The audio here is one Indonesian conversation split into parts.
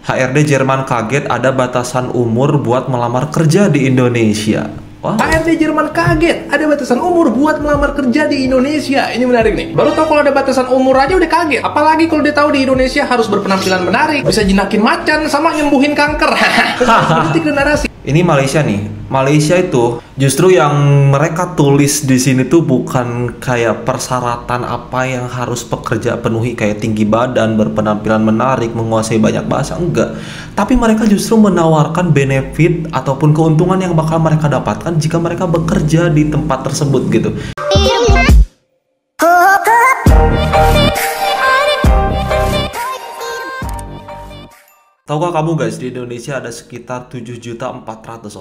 HRD Jerman kaget ada batasan umur buat melamar kerja di Indonesia. Wah. HRD Jerman kaget ada batasan umur buat melamar kerja di Indonesia. Ini menarik nih. Baru tahu kalau ada batasan umur aja udah kaget. Apalagi kalau dia tahu di Indonesia harus berpenampilan menarik, bisa jinakin macan sama nyembuhin kanker. Berarti generasi. Ini Malaysia nih. Malaysia itu justru yang mereka tulis di sini tuh bukan kayak persyaratan apa yang harus pekerja penuhi kayak tinggi badan, berpenampilan menarik, menguasai banyak bahasa, enggak. Tapi mereka justru menawarkan benefit ataupun keuntungan yang bakal mereka dapatkan jika mereka bekerja di tempat tersebut gitu. Tahukah kamu guys, di Indonesia ada sekitar 7.400.000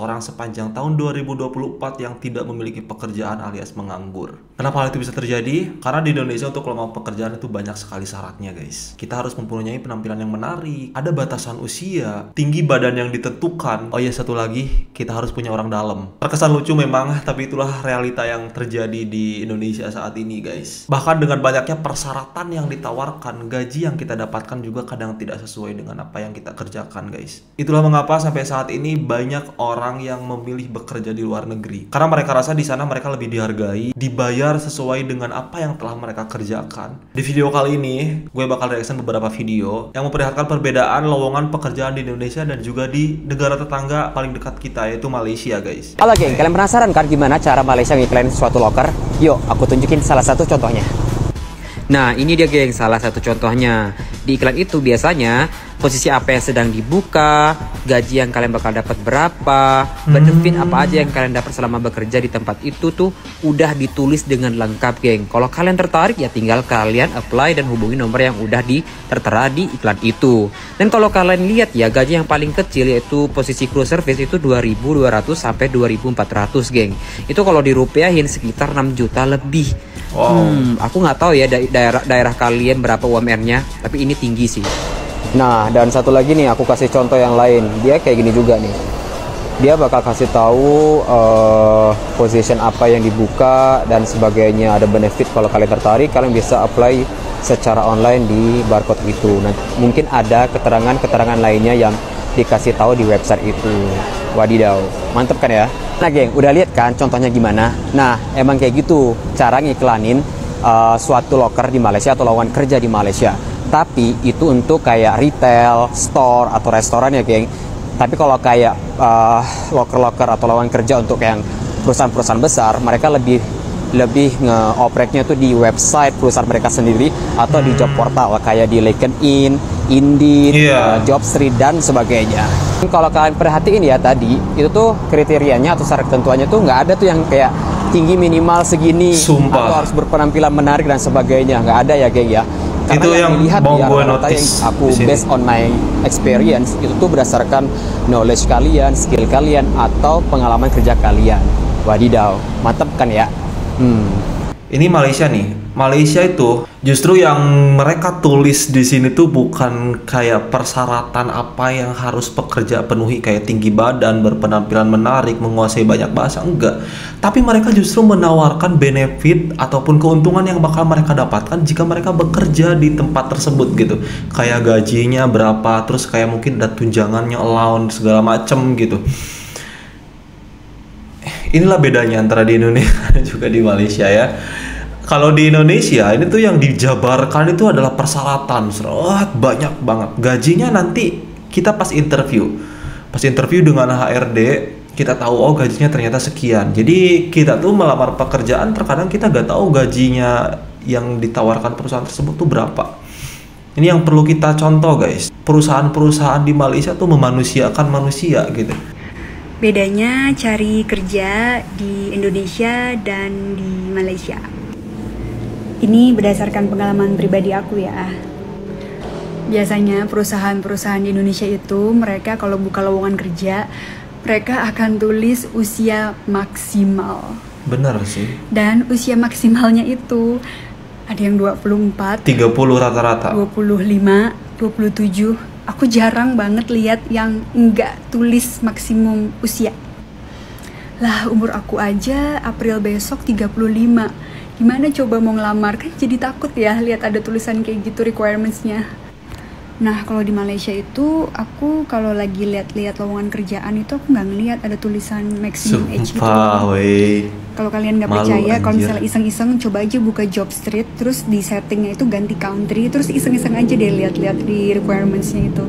orang sepanjang tahun 2024 yang tidak memiliki pekerjaan alias menganggur. Kenapa hal itu bisa terjadi? Karena di Indonesia untuk melamar pekerjaan itu banyak sekali syaratnya guys. Kita harus mempunyai penampilan yang menarik, ada batasan usia, tinggi badan yang ditentukan. Oh iya, satu lagi, kita harus punya orang dalam. Terkesan lucu memang, tapi itulah realita yang terjadi di Indonesia saat ini guys. Bahkan dengan banyaknya persyaratan yang ditawarkan, gaji yang kita dapatkan juga kadang tidak sesuai dengan apa yang kita kerjakan guys. Itulah mengapa sampai saat ini banyak orang yang memilih bekerja di luar negeri. Karena mereka rasa di sana mereka lebih dihargai, dibayar sesuai dengan apa yang telah mereka kerjakan. Di video kali ini, gue bakal reaction beberapa video yang memperlihatkan perbedaan lowongan pekerjaan di Indonesia dan juga di negara tetangga paling dekat kita, yaitu Malaysia guys. Halo geng, kalian penasaran kan gimana cara Malaysia ngiklain suatu loker? Yuk, aku tunjukin salah satu contohnya. Nah, ini dia geng, salah satu contohnya. Di iklan itu biasanya posisi apa yang sedang dibuka, gaji yang kalian bakal dapat berapa, benefit apa aja yang kalian dapat selama bekerja di tempat itu tuh udah ditulis dengan lengkap geng. Kalau kalian tertarik ya tinggal kalian apply dan hubungi nomor yang udah tertera di iklan itu. Dan kalau kalian lihat ya, gaji yang paling kecil yaitu posisi crew service itu 2.200 sampai 2.400 geng. Itu kalau dirupiahin sekitar 6 juta lebih. Wow. Aku nggak tahu ya daerah kalian berapa UMR-nya, tapi ini tinggi sih. Nah, dan satu lagi nih, aku kasih contoh yang lain. Dia kayak gini juga nih. Dia bakal kasih tahu position apa yang dibuka dan sebagainya. Ada benefit kalau kalian tertarik, kalian bisa apply secara online di barcode itu. Nah, mungkin ada keterangan-keterangan lainnya yang dikasih tahu di website itu. Wadidaw, mantep kan ya? Nah geng, udah lihat kan contohnya gimana? Nah, emang kayak gitu cara ngiklanin suatu loker di Malaysia atau lowongan kerja di Malaysia. Tapi itu untuk kayak retail, store, atau restoran ya geng. Tapi kalau kayak loker-loker atau lowongan kerja untuk yang perusahaan-perusahaan besar, mereka lebih nge-operate-nya itu di website perusahaan mereka sendiri atau di job portal kayak di LinkedIn, Indeed, Jobstreet dan sebagainya. Kalau kalian perhatiin ya tadi, itu tuh kriterianya atau syarat ketentuannya tuh nggak ada tuh yang kayak tinggi minimal segini, Sumpah. atau harus berpenampilan menarik dan sebagainya, nggak ada ya geng ya. Karena itu yang dilihat mau ya, gue rata-rata yang notice aku based on my experience itu tuh berdasarkan knowledge kalian, skill kalian, atau pengalaman kerja kalian. Wadidaw, mantep kan ya? Ini Malaysia nih. Malaysia itu justru yang mereka tulis di sini tuh bukan kayak persyaratan apa yang harus pekerja penuhi kayak tinggi badan, berpenampilan menarik, menguasai banyak bahasa, enggak. Tapi mereka justru menawarkan benefit ataupun keuntungan yang bakal mereka dapatkan jika mereka bekerja di tempat tersebut gitu. Kayak gajinya berapa, terus kayak mungkin ada tunjangannya, allowance segala macem gitu. Inilah bedanya antara di Indonesia dan juga di Malaysia ya. Kalau di Indonesia ini tuh yang dijabarkan itu adalah persyaratan, banyak banget. Gajinya nanti kita pas interview dengan HRD kita tahu oh gajinya ternyata sekian. Jadi kita tuh melamar pekerjaan terkadang kita gak tahu gajinya yang ditawarkan perusahaan tersebut tuh berapa. Ini yang perlu kita contoh guys. Perusahaan-perusahaan di Malaysia tuh memanusiakan manusia gitu. Bedanya cari kerja di Indonesia dan di Malaysia. Ini berdasarkan pengalaman pribadi aku ya. Biasanya perusahaan-perusahaan di Indonesia itu mereka kalau buka lowongan kerja, mereka akan tulis usia maksimal. Bener sih. Dan usia maksimalnya itu ada yang 24, 30 rata-rata, 25, 27. Aku jarang banget lihat yang enggak tulis maksimum usia. Lah umur aku aja April besok 35. Gimana coba mau ngelamar? Kan jadi takut ya lihat ada tulisan kayak gitu requirements-nya. Nah, kalau di Malaysia itu aku kalau lagi lihat-lihat lowongan kerjaan itu aku nggak ngelihat ada tulisan maximum age gitu. Sumpah, weh. Kalau kalian nggak Malu, percaya, kalau anjir. misalnya iseng-iseng coba aja buka job street, terus di settingnya itu ganti country, terus iseng-iseng aja deh lihat-lihat di requirements-nya itu.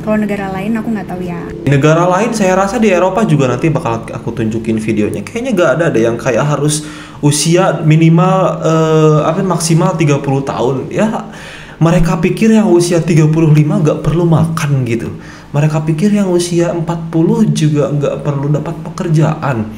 Kalau negara lain aku nggak tahu ya. Di negara lain saya rasa di Eropa juga nanti bakal aku tunjukin videonya. Kayaknya gak ada deh yang kayak harus usia minimal maksimal 30 tahun. Ya mereka pikir yang usia 35 gak perlu makan gitu. Mereka pikir yang usia 40 juga gak perlu dapat pekerjaan.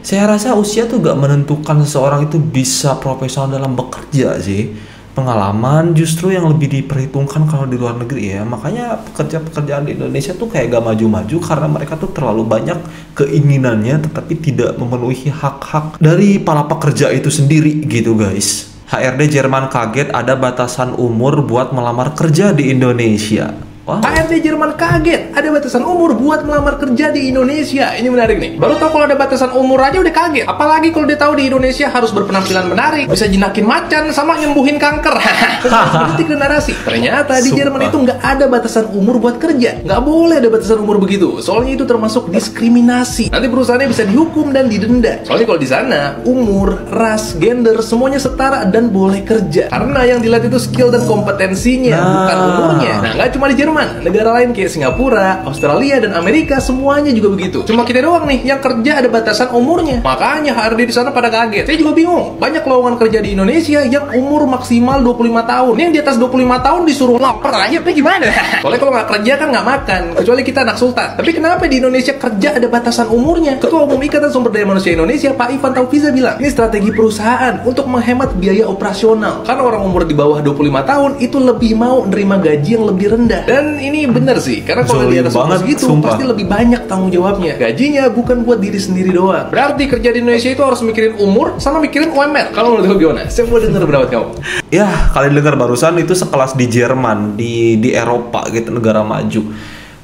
Saya rasa usia tuh gak menentukan seseorang itu bisa profesional dalam bekerja sih. Pengalaman justru yang lebih diperhitungkan kalau di luar negeri ya. Makanya pekerjaan di Indonesia tuh kayak gak maju-maju karena mereka tuh terlalu banyak keinginannya tetapi tidak memenuhi hak-hak dari para pekerja itu sendiri gitu guys. HRD Jerman kaget ada batasan umur buat melamar kerja di Indonesia. Wah. HRD Jerman kaget, ada batasan umur buat melamar kerja di Indonesia. Ini menarik nih. Baru tahu kalau ada batasan umur aja udah kaget. Apalagi kalau dia tahu di Indonesia harus berpenampilan menarik, bisa jinakin macan, sama nyembuhin kanker. Berarti generasi. Ternyata di Jerman itu nggak ada batasan umur buat kerja. Nggak boleh ada batasan umur begitu. Soalnya itu termasuk diskriminasi. Nanti perusahaannya bisa dihukum dan didenda. Soalnya kalau di sana umur, ras, gender semuanya setara dan boleh kerja. Karena yang dilihat itu skill dan kompetensinya, bukan umurnya. Nah, nggak cuma di Jerman. Negara lain kayak Singapura, Australia, dan Amerika semuanya juga begitu. Cuma kita doang nih yang kerja ada batasan umurnya. Makanya HRD di sana pada kaget. Saya juga bingung. Banyak lowongan kerja di Indonesia yang umur maksimal 25 tahun. Ini yang di atas 25 tahun disuruh lapar aja, gimana? Soalnya kalau nggak kerja kan nggak makan. Kecuali kita anak sultan. Tapi kenapa di Indonesia kerja ada batasan umurnya? Ketua Umum Ikatan Sumber Daya Manusia Indonesia, Pak Ivan Taufiza bilang, ini strategi perusahaan untuk menghemat biaya operasional. Karena orang umur di bawah 25 tahun itu lebih mau nerima gaji yang lebih rendah. Dan ini bener sih, karena kalau di atas umur segitu pasti lebih banyak tanggung jawabnya. Gajinya bukan buat diri sendiri doang. Berarti kerja di Indonesia itu harus mikirin umur sama mikirin UMR. Kalau menurut kamu gimana? Saya mau denger pendapat kamu. Ya, kalian dengar barusan itu sekelas di Jerman, di Eropa gitu, negara maju.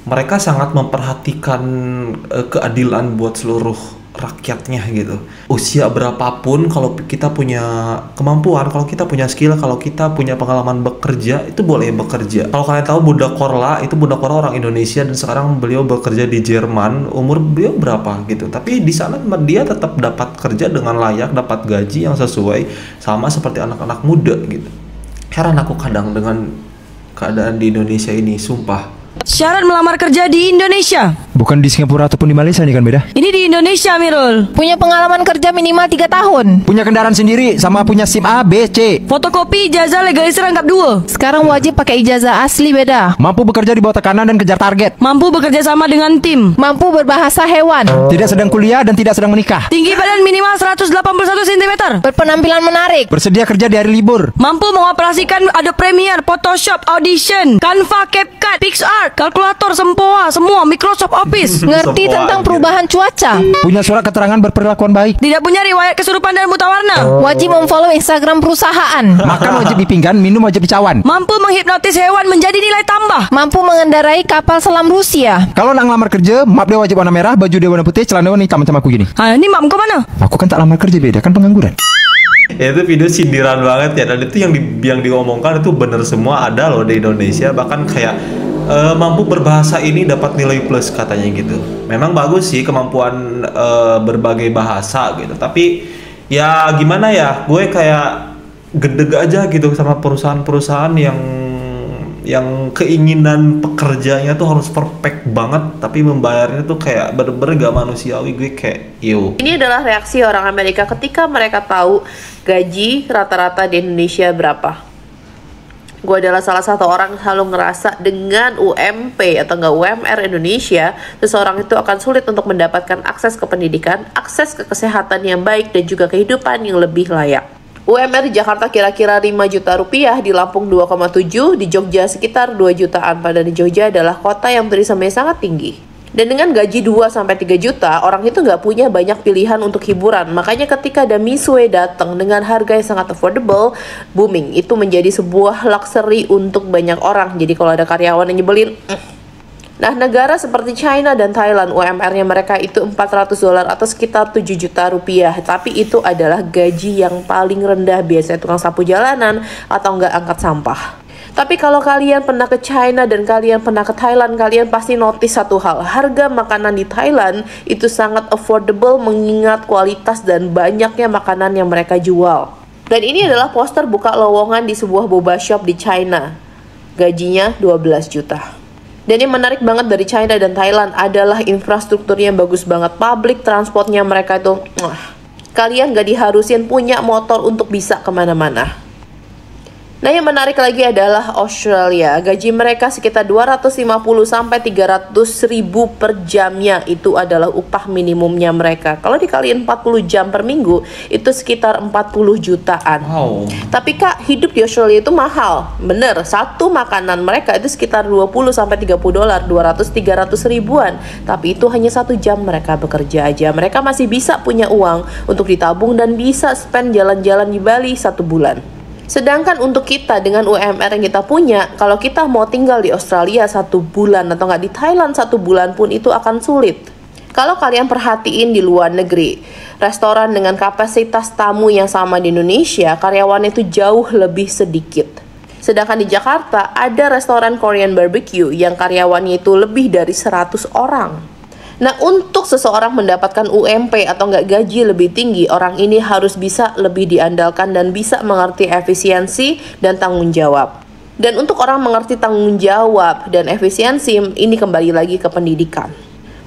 Mereka sangat memperhatikan keadilan buat seluruh rakyatnya gitu. Usia berapapun kalau kita punya kemampuan, kalau kita punya skill, kalau kita punya pengalaman bekerja, itu boleh bekerja. Kalau kalian tahu Bunda Korla, itu Bunda Korla orang Indonesia dan sekarang beliau bekerja di Jerman. Umur beliau berapa gitu. Tapi di sana dia tetap dapat kerja dengan layak, dapat gaji yang sesuai sama seperti anak-anak muda gitu. Heran aku kadang dengan keadaan di Indonesia ini, sumpah. Syarat melamar kerja di Indonesia. Bukan di Singapura ataupun di Malaysia nih kan beda? Ini di Indonesia, Mirul. Punya pengalaman kerja minimal 3 tahun. Punya kendaraan sendiri sama punya SIM A, B, C. Fotokopi ijazah legalisir rangkap 2. Sekarang wajib pakai ijazah asli beda. Mampu bekerja di bawah tekanan dan kejar target. Mampu bekerja sama dengan tim. Mampu berbahasa hewan. Tidak sedang kuliah dan tidak sedang menikah. Tinggi badan minimal 181 cm. Berpenampilan menarik. Bersedia kerja di hari libur. Mampu mengoperasikan Adobe Premiere, Photoshop, Audition, Canva, CapCut, PixArt, kalkulator, sempoa, semua Microsoft Office. Ngerti Semua tentang anjir. perubahan cuaca. Punya surat keterangan berperlakuan baik. Tidak punya riwayat kesurupan dan buta warna. Wajib memfollow Instagram perusahaan. Makan wajib di pinggan, minum wajib di cawan. Mampu menghipnotis hewan menjadi nilai tambah. Mampu mengendarai kapal selam Rusia. Kalau nak ngelamar kerja, map dia wajib warna merah, baju dia warna putih, celana warna hitam macam aku gini. Ini mak kau mana? Aku kan tak lamar kerja beda, kan pengangguran. Ya, itu video sindiran banget ya, dan itu yang diomongkan itu bener semua, ada loh di Indonesia. Bahkan kayak mampu berbahasa ini dapat nilai plus katanya gitu. Memang bagus sih kemampuan berbagai bahasa gitu, tapi ya gimana ya, gue kayak gedeg aja gitu sama perusahaan-perusahaan yang keinginan pekerjanya tuh harus perfect banget, tapi membayarnya tuh kayak bener-bener gak manusiawi. Gue kayak yo. Ini adalah reaksi orang Amerika ketika mereka tahu gaji rata-rata di Indonesia berapa. Gue adalah salah satu orang yang selalu ngerasa dengan UMP atau enggak UMR Indonesia, seseorang itu akan sulit untuk mendapatkan akses ke pendidikan, akses ke kesehatan yang baik, dan juga kehidupan yang lebih layak. UMR di Jakarta kira-kira 5 juta rupiah, di Lampung 2,7, di Jogja sekitar 2 jutaan. Padahal di Jogja adalah kota yang turismenya sangat tinggi. Dan dengan gaji 2-3 juta, orang itu nggak punya banyak pilihan untuk hiburan. Makanya ketika ada Misue datang dengan harga yang sangat affordable, booming. Itu menjadi sebuah luxury untuk banyak orang. Jadi kalau ada karyawan yang nyebelin, Nah, negara seperti China dan Thailand, UMR-nya mereka itu $400 atau sekitar 7 juta rupiah. Tapi itu adalah gaji yang paling rendah, biasanya tukang sapu jalanan atau nggak angkat sampah. Tapi kalau kalian pernah ke China dan kalian pernah ke Thailand, kalian pasti notice satu hal. Harga makanan di Thailand itu sangat affordable mengingat kualitas dan banyaknya makanan yang mereka jual. Dan ini adalah poster buka lowongan di sebuah boba shop di China. Gajinya 12 juta. Dan yang menarik banget dari China dan Thailand adalah infrastrukturnya bagus banget. Public transportnya mereka itu, kalian gak diharusin punya motor untuk bisa kemana-mana. Nah, yang menarik lagi adalah Australia. Gaji mereka sekitar 250 sampai 300 ribu per jamnya. Itu adalah upah minimumnya mereka. Kalau dikaliin 40 jam per minggu, itu sekitar 40 jutaan. Wow. Tapi Kak, hidup di Australia itu mahal. Bener, satu makanan mereka itu sekitar 20 sampai 30 dolar, 200-300 ribuan. Tapi itu hanya 1 jam mereka bekerja aja. Mereka masih bisa punya uang untuk ditabung dan bisa spend jalan-jalan di Bali 1 bulan. Sedangkan untuk kita dengan UMR yang kita punya, kalau kita mau tinggal di Australia 1 bulan atau nggak di Thailand 1 bulan pun itu akan sulit. Kalau kalian perhatiin di luar negeri, restoran dengan kapasitas tamu yang sama di Indonesia, karyawannya itu jauh lebih sedikit. Sedangkan di Jakarta ada restoran Korean barbecue yang karyawannya itu lebih dari 100 orang. Nah, untuk seseorang mendapatkan UMP atau nggak gaji lebih tinggi, orang ini harus bisa lebih diandalkan dan bisa mengerti efisiensi dan tanggung jawab. Dan untuk orang mengerti tanggung jawab dan efisiensi, ini kembali lagi ke pendidikan.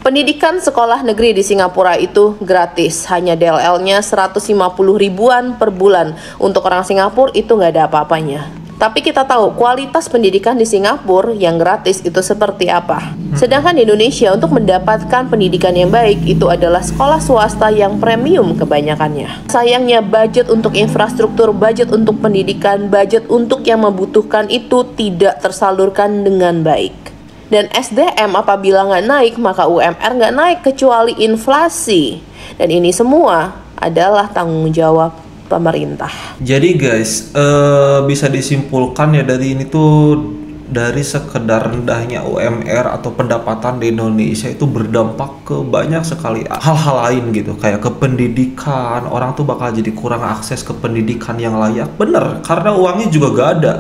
Pendidikan sekolah negeri di Singapura itu gratis, hanya DLL-nya 150 ribuan per bulan. Untuk orang Singapura itu nggak ada apa-apanya. Tapi kita tahu kualitas pendidikan di Singapura yang gratis itu seperti apa. Sedangkan di Indonesia untuk mendapatkan pendidikan yang baik itu adalah sekolah swasta yang premium kebanyakannya. Sayangnya budget untuk infrastruktur, budget untuk pendidikan, budget untuk yang membutuhkan itu tidak tersalurkan dengan baik. Dan SDM apabila nggak naik maka UMR nggak naik kecuali inflasi. Dan ini semua adalah tanggung jawab pemerintah. Jadi guys, bisa disimpulkan ya dari ini tuh, dari sekedar rendahnya UMR atau pendapatan di Indonesia itu berdampak ke banyak sekali hal-hal lain gitu, kayak ke pendidikan. Orang tuh bakal jadi kurang akses ke pendidikan yang layak. Bener, karena uangnya juga gak ada.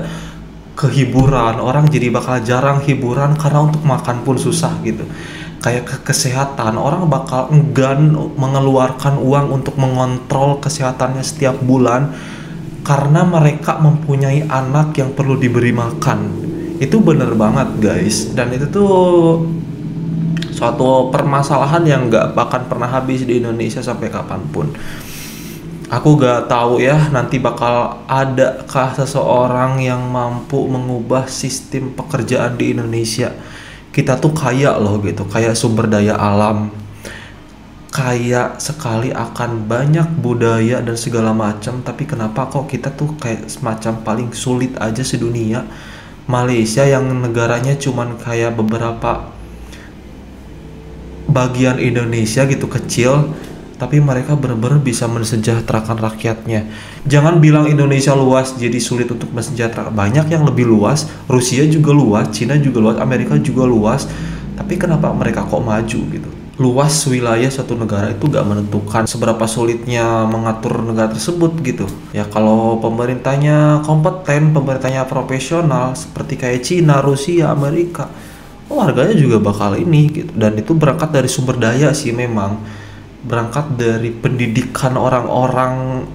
Ke hiburan, orang jadi bakal jarang hiburan karena untuk makan pun susah gitu. Kayak ke kesehatan, orang bakal enggan mengeluarkan uang untuk mengontrol kesehatannya setiap bulan karena mereka mempunyai anak yang perlu diberi makan. Itu bener banget guys, dan itu tuh suatu permasalahan yang gak bahkan pernah habis di Indonesia sampai kapanpun. Aku gak tahu ya nanti bakal adakah seseorang yang mampu mengubah sistem pekerjaan di Indonesia. Kita tuh kaya loh gitu, kayak sumber daya alam, kaya sekali akan banyak budaya dan segala macam. Tapi kenapa kok kita tuh kayak semacam paling sulit aja sedunia. Malaysia yang negaranya cuman kayak beberapa bagian Indonesia gitu kecil, tapi mereka benar-benar bisa mensejahterakan rakyatnya. Jangan bilang Indonesia luas jadi sulit untuk mensejahterakan. Banyak yang lebih luas, Rusia juga luas, Cina juga luas, Amerika juga luas. Tapi kenapa mereka kok maju gitu? Luas wilayah satu negara itu gak menentukan seberapa sulitnya mengatur negara tersebut gitu. Ya kalau pemerintahnya kompeten, pemerintahnya profesional seperti kayak Cina, Rusia, Amerika, harganya juga bakal ini gitu. Dan itu berangkat dari sumber daya sih memang. Berangkat dari pendidikan orang-orang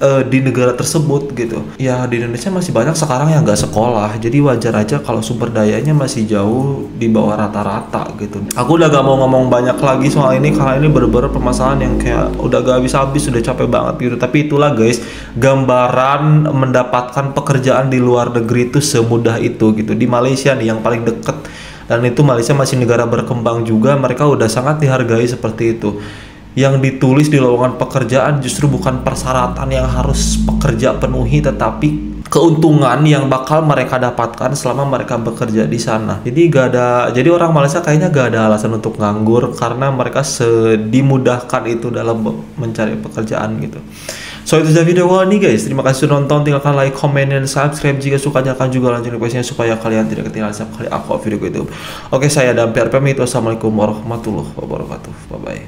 di negara tersebut gitu. Ya di Indonesia masih banyak sekarang yang nggak sekolah, jadi wajar aja kalau sumber dayanya masih jauh di bawah rata-rata gitu. Aku udah gak mau ngomong banyak lagi soal ini karena ini bener-bener permasalahan yang kayak udah gak habis-habis, udah capek banget gitu. Tapi itulah guys, gambaran mendapatkan pekerjaan di luar negeri itu semudah itu gitu. Di Malaysia nih yang paling deket, dan itu Malaysia masih negara berkembang juga, mereka udah sangat dihargai seperti itu. Yang ditulis di lowongan pekerjaan justru bukan persyaratan yang harus pekerja penuhi, tetapi keuntungan yang bakal mereka dapatkan selama mereka bekerja di sana. Jadi orang Malaysia kayaknya gak ada alasan untuk nganggur karena mereka dimudahkan itu dalam mencari pekerjaan gitu. So itu saja video gue nih guys. Terima kasih sudah nonton. Tinggalkan like, comment, dan subscribe. Jika suka nyalakan juga lonceng requestnya supaya kalian tidak ketinggalan setiap kali aku video YouTube. Oke, saya Dampir pamit. Wassalamualaikum warahmatullahi wabarakatuh. Bye bye.